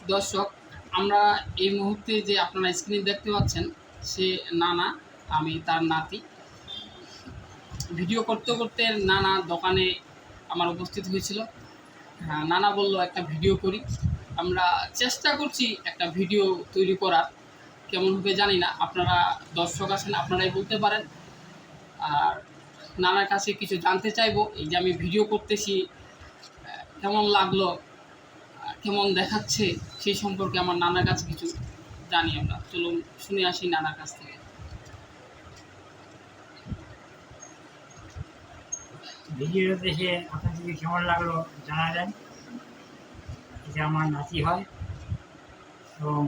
দর্শক, আমরা এই মুহূর্তে যে আপনারা স্ক্রিনে দেখতে পাচ্ছেন, সে নানা, আমি তার নাতি। ভিডিও করতে করতে নানা দোকানে আমার উপস্থিত হয়েছিল। নানা বলল একটা ভিডিও করি। আমরা চেষ্টা করছি একটা ভিডিও তৈরি করার, কেমন হবে জানি না। আপনারা দর্শক আছেন, আপনারাই বলতে পারেন। আর নানার কাছে কিছু জানতে চাইবো, এই যে আমি ভিডিও করতেছি কেমন লাগলো, কেমন দেখাচ্ছে, সেই সম্পর্কে আমার নানার কাছে কিছু জানি। আমরা চলুন শুনে আসি নানার কাছ থেকে। ভিডিওটা দেখে আপনাদের কেমন লাগলো জানালেন। এটা আমার নাতি হয় এবং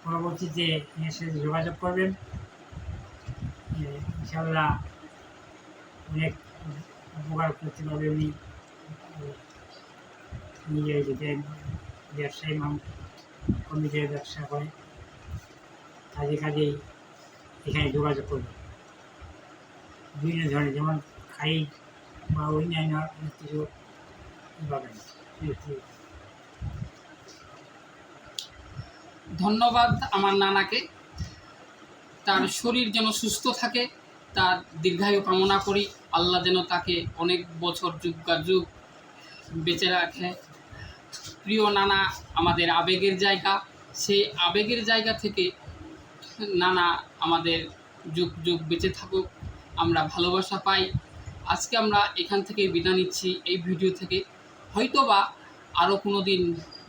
পরবর্তীতে এর সাথে যোগাযোগ করবেন। ইনশাল্লাহ অনেক উপকার করতে পারবে উনি। নিজের যে ব্যবসায়ী কমিটির ব্যবসা করে, কাজেই এখানে যোগাযোগ করবে। বিভিন্ন ধরনের, যেমন খাই বা অন্যান্য অনেক কিছু পাবেন। ধন্যবাদ আমার নানাকে। তার শরীর যেন সুস্থ থাকে, তার দীর্ঘায়ু কামনা করি। আল্লাহ যেন তাকে অনেক বছর যুগ বেঁচে রাখে। প্রিয় নানা আমাদের আবেগের জায়গা, সেই আবেগের জায়গা থেকে নানা আমাদের যুগ বেঁচে থাকুক, আমরা ভালোবাসা পাই। আজকে আমরা এখান থেকে বিদায় নিচ্ছি এই ভিডিও থেকে। হয়তোবা আরও কোনো দিন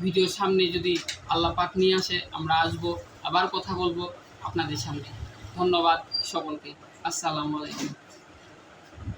ভিডিওর সামনে যদি আল্লাহ পাক নিয়ে আসে, আমরা আসবো, আবার কথা বলবো আপনাদের সামনে। ধন্যবাদ সকলকে। আসসালামু আলাইকুম।